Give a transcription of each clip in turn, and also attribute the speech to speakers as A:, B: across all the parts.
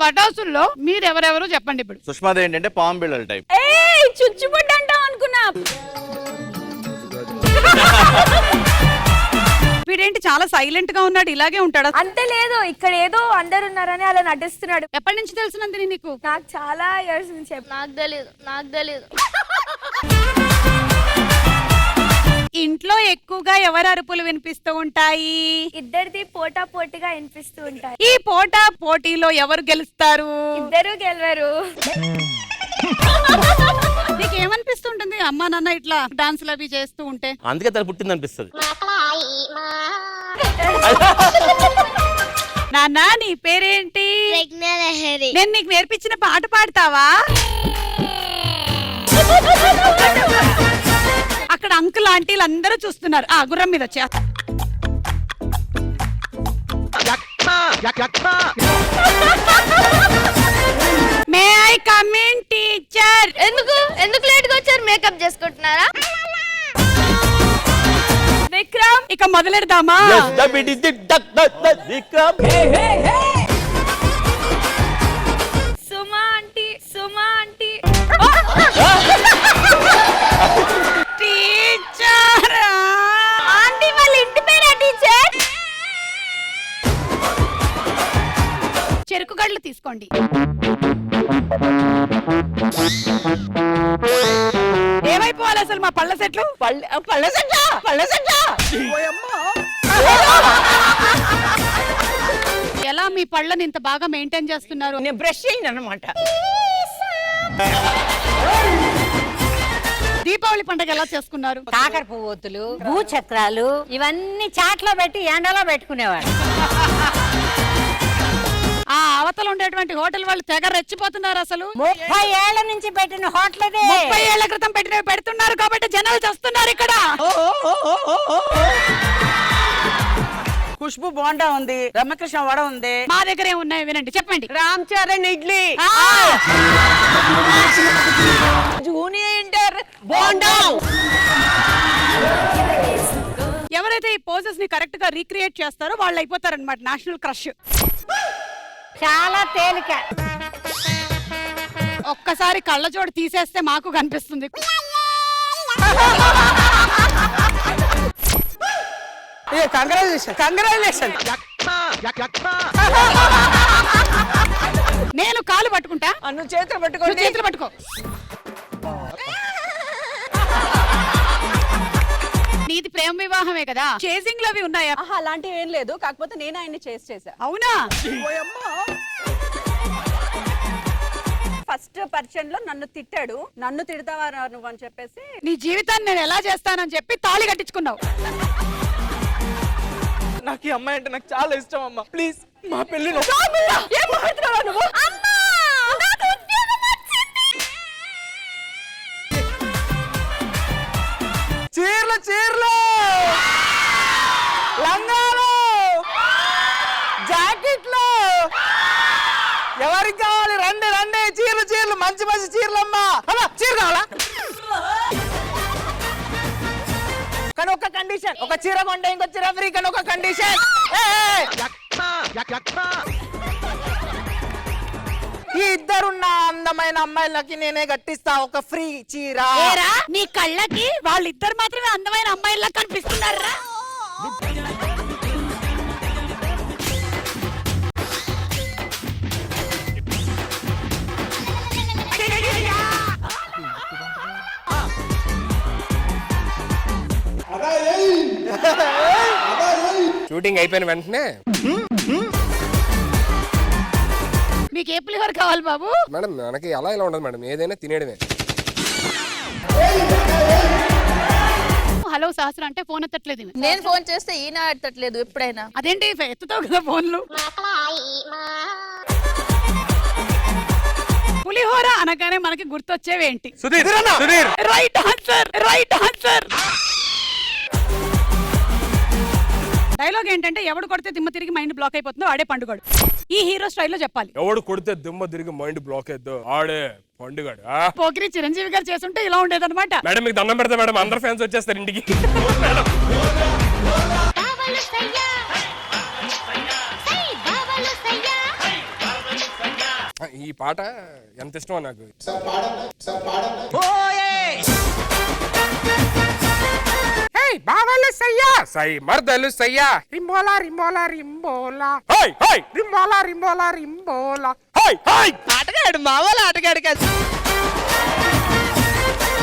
A: పటాసుల్లో మీరు ఎవరెవరు చెప్పండి ఇప్పుడు.
B: సుష్మాది ఏంటంటే పాము బిళ్ళల టైప్.
C: చుచ్చుబడ్డ అంటాం అనుకున్నా.
A: వీడేంటి చాలా సైలెంట్ గా ఉన్నాడు, ఇలాగే ఉంటాడు?
C: అంతే లేదు, ఇక్కడ ఏదో అందరు ఉన్నారని అలా నటిస్తున్నాడు.
A: ఎప్పటి నుంచి తెలిసినందుని నీకు?
C: నాకు చాలా ఇయర్స్ నుంచి.
D: నాకు తెలీదు.
A: ఇంట్లో ఎక్కువగా ఎవరు అరుపులు వినిపిస్తూ ఉంటాయి?
C: ఇద్దరిది పోటా పోటీగా వినిపిస్తూ ఉంటాయి.
A: ఈ పోటా పోటీలో ఎవరు గెలుస్తారు?
C: ఇద్దరు గెలవరు.
A: నీకేమనిపిస్తుంటుంది అమ్మా నాన్న ఇట్లా డాన్సులు అవి చేస్తూ ఉంటే?
B: అందుకే తను పుట్టింది అనిపిస్తుంది.
A: నాన్న నీ పేరేంటి?
D: ప్రజ్ఞాలహరి.
A: నేను నీకు నేర్పించిన పాట పాడతావా? అక్కడ అంకుల్ ఆంటీలు అందరూ చూస్తున్నారు. ఆ గుర్రం మీద వచ్చా. May I come in teacher?
D: ఎందుకు లేట్ గా వచ్చారు? మేకప్ చేసుకుంటున్నారా?
A: విక్రమ్ ఇక మొదలెడదామా?
C: సుమా ఆంటీ
A: టీచర్
C: ఆంటీ వాళ్ళ ఇంటి పేరా టీచర్?
A: చెరుకు గడ్డలు తీసుకోండి. ఏమైపోవాలి అసలు మా పళ్ళ సెట్లు? పళ్ళ సెట్లా? ఎలా మీ పళ్ళని ఇంత బాగా మెయింటైన్ చేస్తున్నారు?
E: నేను బ్రష్ చేయను అన్నమాట.
A: దీపావళి పండుగ ఎలా చేసుకున్నారు?
E: కాకర పువ్వొత్తులు, భూచక్రాలు ఇవన్నీ చాట్లో పెట్టి ఎండలో పెట్టుకునేవాడు.
A: ఆ అవతల ఉండేటువంటి హోటల్ వాళ్ళు తెగ రెచ్చిపోతున్నారు. అసలు
E: 30 ఏళ్ల నుంచి పెట్టిన హోటల్
A: 30 ఏళ్ల క్రితం పెడుతున్నారు కాబట్టి జనాలు చేస్తున్నారు ఇక్కడ.
F: ఖుష్బు బోండా ఉంది, రమకృష్ణ వడ ఉంది.
A: మా దగ్గర ఏమున్నాయి వినండి, చెప్పండి.
F: Ram Charan idli, junior inter bonda.
A: ఎవరైతే ఈ పోజెస్ ని కరెక్ట్ గా రీక్రియేట్ చేస్తారో వాళ్ళు అయిపోతారు అనమాట నేషనల్ క్రష్.
E: చాలా తేలిక.
A: ఒక్కసారి కళ్ళజోడు తీసేస్తే మాకు కనిపిస్తుంది.
F: కంగ్రాచులేషన్.
A: నేను కాలు పట్టుకుంటా,
F: నువ్వు చేతులు
A: నువ్వు చేతులు పట్టుకో. నీది ప్రేమ వివాహమే కదా? చేసింగ్ లవి ఉన్నాయా?
F: అలాంటివి ఏం లేదు, కాకపోతే నేను ఆయన్ని చేసా.
A: అవునా?
F: ఫస్ట్ పరిచయం లో నన్ను తిట్టాడు. నన్ను తిడతావా నువ్వు అని చెప్పేసి
A: నీ జీవితాన్ని నేను ఎలా చేస్తానని చెప్పి తాళి కట్టించుకున్నావు.
F: నాకు ఈ అమ్మాయి అంటే నాకు చాలా ఇష్టం అమ్మా, ప్లీజ్ మా పెళ్లిలో. చీరలు లంగాలు జాకెట్లు ఎవరికి కావాలి? రండి చీరలు మంచి చీరలు అమ్మా. చీర కావాలా? కానీ ఒక కండిషన్, ఒక చీర కొంటే ఇంకో చీర ఫ్రీ. కానీ ఒక కండిషన్, ఈ ఇద్దరున్న అందమైన అమ్మాయిలకి నేనే కట్టిస్తా ఒక ఫ్రీ చీర.
A: నీ కళ్ళకి వాళ్ళిద్దరు మాత్రమే అందమైన అమ్మాయిలా కనిపిస్తున్నారా?
G: షూటింగ్ అయిపోయిన వెంటనే
A: మీకు ఏ పులిహోర కావాలి బాబు?
G: మేడం మనకి అలా ఇలా ఉండదు మేడం, ఏదైనా తినేయడమే.
A: హలో సహస్ర అంటే ఫోన్ ఎత్తట్లేదు.
D: నేను ఫోన్ చేస్తే ఈయన ఎత్తట్లేదు ఎప్పుడైనా.
A: అదేంటి ఎత్తుతావు కదా ఫోన్లు. పులిహోర అనగానే మనకి గుర్తొచ్చేవేంటి?
G: సుధీర్.
A: Right answer. డైలాగ్ ఏంటంటే ఎవడు కొడితే దిమ్మ తిరిగి మైండ్ బ్లాక్ అయిపోతుందో ఆడే పండుగడు. ఈ హీరో స్టైల్లో చెప్పాలి.
G: ఎవడు కొడితే దిమ్మ తిరిగి మైండ్ బ్లాక్ అయిద్దో ఆడే పండుగడు.
A: పోకిరి చిరంజీవి గారు చేస్తుంటే ఇలా ఉండేది అనమాట.
G: మేడం మీకు దండం పెడతా మేడం, అందరు ఫ్యాన్స్ వచ్చేస్తారు ఇంటికి. ఈ పాట ఎంత ఇష్టమో నాకు. బావాలు సయ్యా సై మర్దలు సయ్యా రింబోలా రింబోలా రింబోలా హై హై రింబోలా రింబోలా రింబోలా హై హై.
F: ఆటగాడు మావాళ్ళు ఆటగాడు కాదు.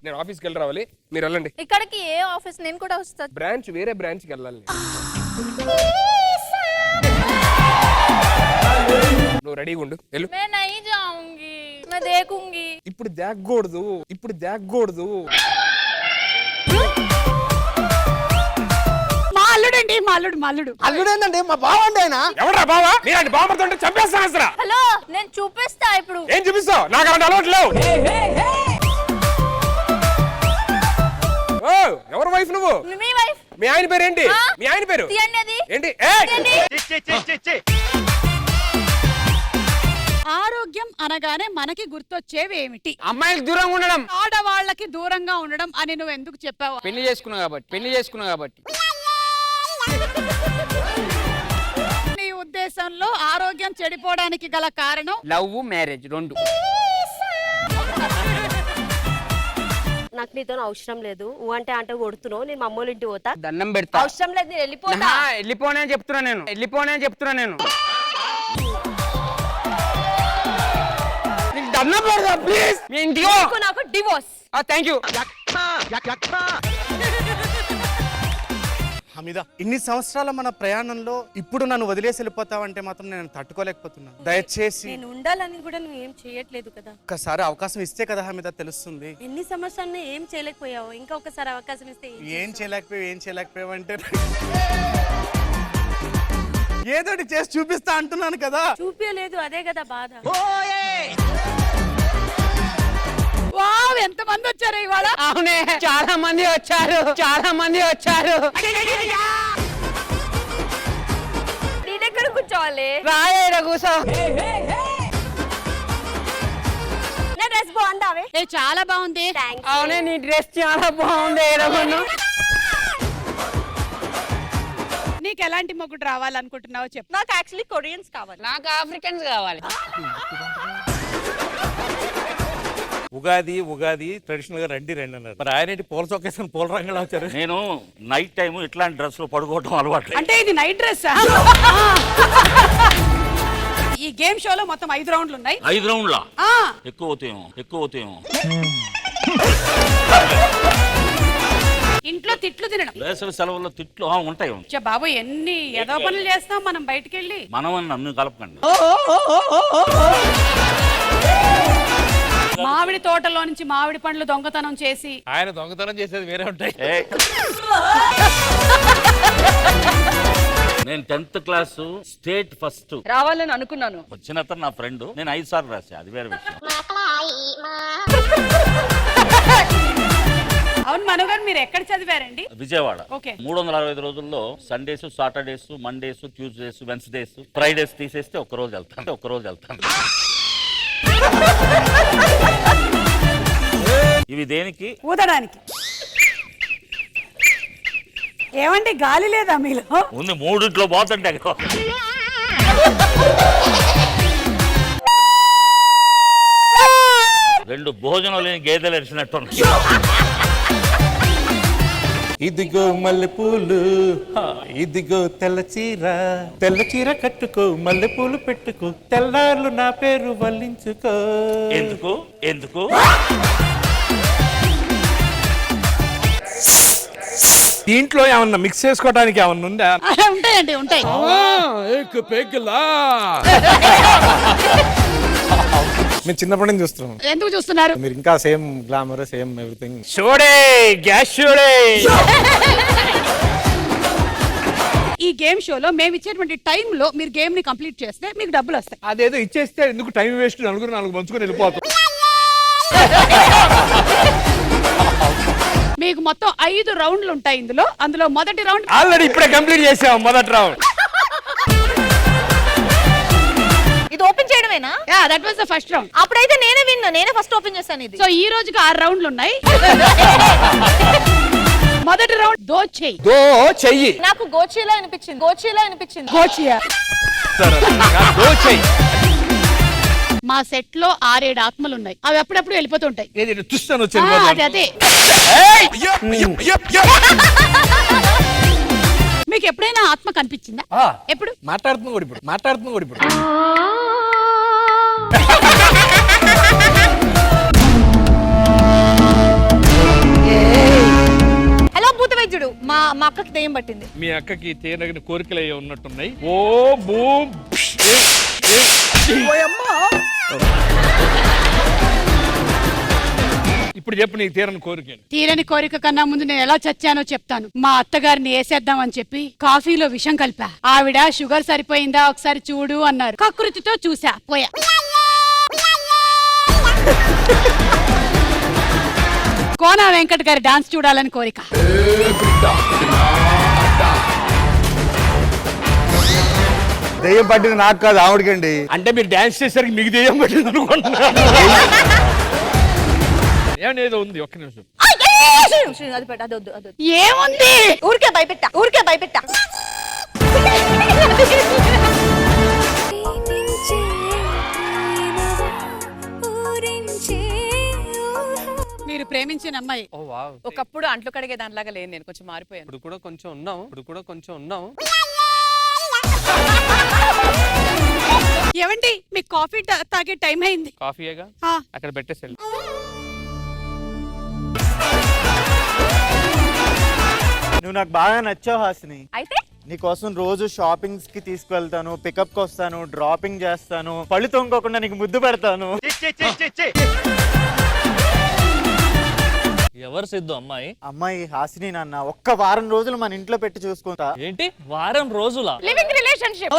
G: నేను ఆఫీస్కి వెళ్ళి రావాలి, మీరు వెళ్ళండి.
D: ఇక్కడికి ఏ ఆఫీస్ నేను కూడా వస్తాను.
G: బ్రాంచ్ వేరే బ్రాంచ్కి వెళ్ళాలి. నువ్వు రెడీగా ఉండు, వెళ్ళు.
D: मैं नहीं जाऊंगी, मैं देखूंगी.
G: ఇప్పుడు దాగకూడదు, ఇప్పుడు దాగకూడదు.
A: మా అల్లుడండి, మా అల్లుడు, మా అల్లుడు.
F: అల్లుడేందండి మా బావండి ఆయన.
G: ఎవరా బావా? నీలాంటి బామ్మతో చంపేస్తాను అసలు.
D: హలో, నేను చూపిస్తా ఇప్పుడు.
G: ఏం చూపిస్తావు? నాకు అలాంటి అలవాటు లేవు. ఓ, ఎవరు వైఫ్ నువ్వు?
D: మీ వైఫ్.
G: మీ ఆయన పేరు ఏంటి?
D: ఆ?
G: మీ ఆయన పేరు
D: తీయండి అది.
G: ఏంటి?
A: ఆరోగ్యం అనగానే మనకి గుర్తొచ్చేవి ఏమిటి?
H: అమ్మాయిలకు దూరంగా ఉండడం.
A: ఆడవాళ్ళకి దూరంగా ఉండడం అని నువ్వు ఎందుకు చెప్పావు?
H: పెళ్లి చేసుకున్నా కాబట్టి
A: నీ ఉద్దేశంలో ఆరోగ్యం చెడిపోవడానికి గల కారణం
H: లవ్ మ్యారేజ్ రెండు.
I: నాకు నీతో అవసరం లేదు. అంటే అంటే కొడుతున్నావు, నేను మా అమ్మోళ్ళ ఇంటికి పోతా.
H: దండం పెడతా.
I: అవసరం లేదు, నేను వెళ్ళిపోతా.
H: వెళ్ళిపోనే చెప్తున్నా నేను. నీకు దండం పెడతా ప్లీజ్. మీ ఇంటికి
I: నీకు నాకు డివోర్స్.
H: Thank you.
J: హమీదా, ఇన్ని సంవత్సరాల మన ప్రయాణంలో ఇప్పుడు నన్ను వదిలేసి వెళ్ళిపోతావంటే మాత్రం నేను తట్టుకోలేకపోతున్నాను. దయచేసి
I: నేను ఉండాలని కూడా నువ్వు ఏం చేయట్లేదు కదా.
J: ఒక్కసారి అవకాశం ఇస్తే కదా హమీదా తెలుస్తుంది.
I: ఎన్ని సంవత్సరాలు ఏం చేయలేకపోయావు, ఇంకా ఒకసారి అవకాశం ఇస్తే
J: ఏం చేయలేకపోయావు అంటే ఏదోటి చేసి చూపిస్తా అంటున్నాను కదా.
I: చూపించలేదు, అదే కదా బాధ.
A: వావ్, ఎంత మంది వచ్చారు ఇవాళ.
H: అవునే, చాలా మంది వచ్చారు.
C: నేనెక్కడ కూర్చోవాలి?
H: రాయేడ కూసో.
I: నా డ్రెస్ బాగుందావే?
A: ఏ చాలా బాగుంది.
H: అవునే, నీ డ్రెస్ చాలా బాగుంది. ఏడగొన్ను.
A: నీకు ఎలాంటి మొగుడు రావాలనుకుంటున్నావో చెప్పు.
I: నాకు యాక్చువల్లీ కొరియన్స్ కావాలి.
H: నాకు ఆఫ్రికన్స్ కావాలి.
B: ఉగాది ట్రెడిషనల్ గా రండి అన్నారు. మరి ఆయన పూల చొక్కేసుకుని పూల రంగులా వచ్చారు.
K: నేను నైట్ టైం ఇట్లాంటి డ్రెస్ లో పడుకోవడం అలవాటు.
A: అంటే ఇది నైట్ డ్రెస్. ఈ గేమ్ షోలో మొత్తం 5 రౌండ్లు ఉన్నాయి.
K: 5 రౌండ్లా?
A: ఆ,
K: ఎక్కువ అవుతాయేమో.
A: ఇంట్లో తిట్లు తినడం.
K: వేసవి సెలవుల్లో తిట్లు ఉంటాయి.
A: చ్చ బాబు, ఎన్ని ఏదో పనులు చేస్తాం మనం బయటికి వెళ్ళి.
K: మనం నన్ను కలపకండి.
A: మామిడి తోటలో నుంచి మామిడి పండ్లు దొంగతనం చేసి.
B: ఆయన దొంగతనం చేసేది వేరే ఉంటాయి.
K: నేను 10th క్లాస్ స్టేట్ ఫస్ట్
A: రావాలని అనుకున్నాను.
K: వచ్చిన అతను నా ఫ్రెండ్. నేను 5 సార్లు రాశా, అది వేరే విషయం.
A: అవును మనోగారు, మీరు ఎక్కడ చదివారండి?
K: విజయవాడ.
A: ఓకే.
K: 365 రోజుల్లో Sundays, Saturdays, Mondays, Tuesdays, Wednesdays, Fridays తీసేస్తే ఒక్కరోజు వెళ్తాను. ఇవి దేనికి?
A: ఊదడానికి. ఏమండి, గాలి లేదా మీలో?
K: ఉంది, 3 పోతుంటే. రెండు భోజనం లేని గేదెలు ఎరిసినట్టు.
J: ఇదిగో మల్లెపూలు, ఇదిగో తెల్ల చీర కట్టుకో, మల్లెపూలు పెట్టుకో, తెల్లార్లు నా పేరు వల్లించుకో.
K: ఎందుకు
G: దీంట్లో ఏమన్నా మిక్స్ చేసుకోవడానికి ఏమన్నా ఉందా?
A: ఉంటాయండి, ఉంటాయి.
J: మేము చిన్నప్పటి నుంచి చూస్తున్నాం.
A: ఎందుకు చూస్తున్నారు?
J: మీరు ఇంకా same glamour, same everything.
G: Gas చూడే.
A: ఈ గేమ్ షోలో మేము ఇచ్చేటువంటి టైంలో మీరు గేమ్ ని కంప్లీట్ చేస్తే మీకు డబ్బులు వస్తాయి.
G: అదేదో ఇచ్చేస్తే ఎందుకు టైం వేస్ట్? 4 పంచుకొని వెళ్ళిపోతాం.
A: మీకు మొత్తం 5 రౌండ్లు ఉంటాయి ఇందులో. అందులో మొదటి రౌండ్
G: ఆల్రెడీ ఇప్పుడే కంప్లీట్ చేసాం. మొదటి రౌండ్
C: ఇది ఓపెన్ చేయడమేనా?
A: That was the first round.
C: అప్పుడైతే నేనే ఫస్ట్ ఓపెన్ చేశాను ఇది.
A: సో ఈ రోజుకి 6 రౌండ్లు ఉన్నాయి. మొదటి రౌండ్ దో చెయ్యి.
C: నాకు గోచీలా అనిపించింది.
A: గోచియా. మా సెట్ లో 6-7 ఆత్మలు ఉన్నాయి. అవి అప్పుడప్పుడు వెళ్ళిపోతుంటాయి.
B: ఏది చూస్తాను
A: అదే మీకు ఎప్పుడైనా ఆత్మ కనిపించిందా? ఎప్పుడు
B: మాట్లాడుతున్నా కూడా ఇప్పుడు
C: హలో భూత వైద్యుడు, మా అక్కకి దెయ్యం పట్టింది.
B: మీ అక్కకి తీరగిన కోరికలు అయ్యి ఉన్నట్టున్నాయి. ఓ బూ ఇప్పుడు చెప్పు నీకు తీరని కోరిక.
A: తీరని కోరిక కన్నా ముందు నేను ఎలా చచ్చానో చెప్తాను. మా అత్తగారిని వేసేద్దామని చెప్పి కాఫీలో విషం కలిపా. ఆవిడ షుగర్ సరిపోయిందా ఒకసారి చూడు అన్నారు. కకృతితో చూసా, పోయా. కోన వెంకట్ గారి డాన్స్ చూడాలని కోరిక.
J: దెయ్యం పట్టింది నాకు కాదు, ఆవిడకండి.
B: అంటే మీరు డాన్స్ చేసరికి మీకు దెయ్యం పట్టింది అనుకుంటున్నాను. ఏమనేదో ఉంది, ఒక్క నిమిషం.
C: అది పెట్ట, అది వద్దు, అది వద్దు.
A: ఏముంది?
C: ఊరికే భయపెట్టా.
A: మీరు ప్రేమించిన అమ్మాయి.
F: ఒకప్పుడు అంట్లు కడిగే దానిలాగా లేను, నేను కొంచెం మారిపోయాను.
G: ఇప్పుడు కూడా కొంచెం ఉన్నాం.
A: ఏమండి మీకు కాఫీ తాగే టైం అయింది.
G: కాఫీయేగా
A: ఆ,
G: అక్కడ పెట్టేసి
J: నువ్వు నాకు బాగా నచ్చావు హాసిని.
C: అయితే
J: నీకోసం రోజు షాపింగ్స్ కి తీసుకువెళ్తాను, పికప్ కి వస్తాను, డ్రాపింగ్ చేస్తాను, పళ్ళు తొంగకుండా నీకు ముద్దు పెడతాను.
K: ఎవరు సిద్ధు అమ్మాయి?
J: అమ్మాయి హాసిని నాన్న. ఒక్క వారం రోజులు మన ఇంట్లో పెట్టి చూసుకుంటా.
K: ఏంటి వారం రోజులా?
C: Living relationship.